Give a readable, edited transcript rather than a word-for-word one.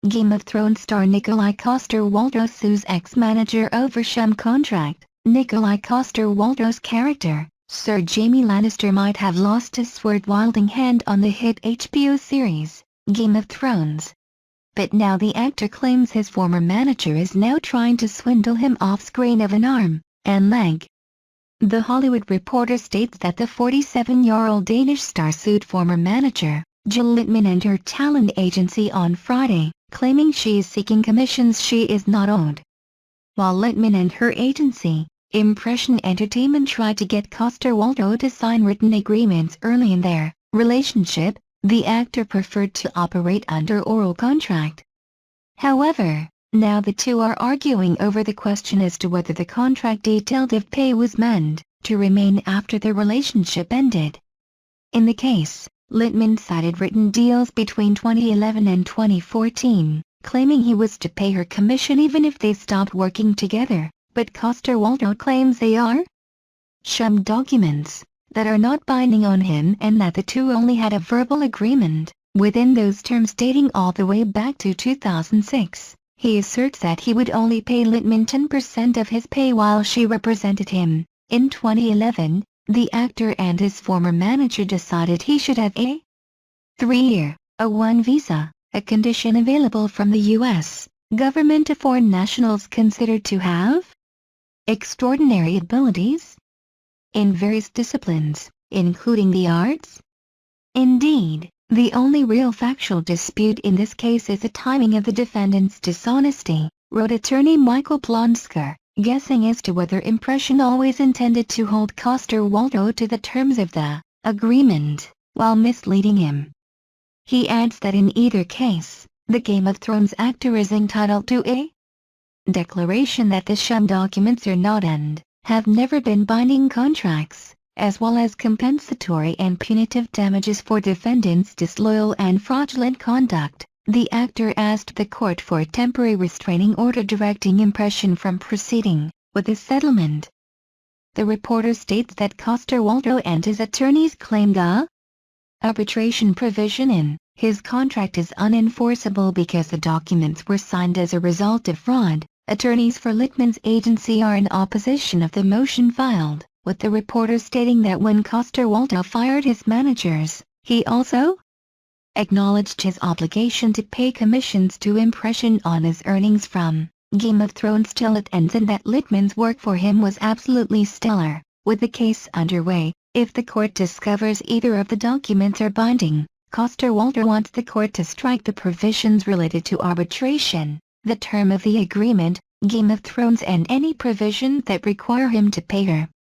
Game of Thrones star Nikolaj Coster-Waldau sues ex-manager over Sham contract. Nikolaj Coster-Waldau's character, Sir Jaime Lannister, might have lost his sword-wielding hand on the hit HBO series, Game of Thrones. But now the actor claims his former manager is now trying to swindle him off-screen of an arm and leg. The Hollywood Reporter states that the 47-year-old Danish star sued former manager, Jill Littman, and her talent agency on Friday, claiming she is seeking commissions she is not owed. While Littman and her agency, Impression Entertainment, tried to get Coster-Waldau to sign written agreements early in their relationship, the actor preferred to operate under oral contract. However, now the two are arguing over the question as to whether the contract detailed if pay was meant to remain after the relationship ended. In the case, Littman cited written deals between 2011 and 2014, claiming he was to pay her commission even if they stopped working together, but Coster-Waldau claims they are Sham documents that are not binding on him, and that the two only had a verbal agreement within those terms dating all the way back to 2006. He asserts that he would only pay Littman 10% of his pay while she represented him. In 2011, the actor and his former manager decided he should have a 3-year, A1 visa, a condition available from the U.S. government to foreign nationals considered to have extraordinary abilities in various disciplines, including the arts. Indeed, the only real factual dispute in this case is the timing of the defendant's dishonesty, wrote attorney Michael Plonsker, guessing as to whether Impression always intended to hold Coster-Waldau to the terms of the agreement, while misleading him. He adds that in either case, the Game of Thrones actor is entitled to a declaration that the Sham documents are not and have never been binding contracts, as well as compensatory and punitive damages for defendants' disloyal and fraudulent conduct. The actor asked the court for a temporary restraining order directing Impression from proceeding with the settlement. The reporter states that Coster-Waldau and his attorneys claim the arbitration provision in his contract is unenforceable because the documents were signed as a result of fraud. Attorneys for Littman's agency are in opposition of the motion filed, with the reporter stating that when Coster-Waldau fired his managers, he also acknowledged his obligation to pay commissions to Impression on his earnings from Game of Thrones till it ends, and that Littman's work for him was absolutely stellar. With the case underway, if the court discovers either of the documents are binding, Coster-Waldau wants the court to strike the provisions related to arbitration, the term of the agreement, Game of Thrones, and any provision that require him to pay her.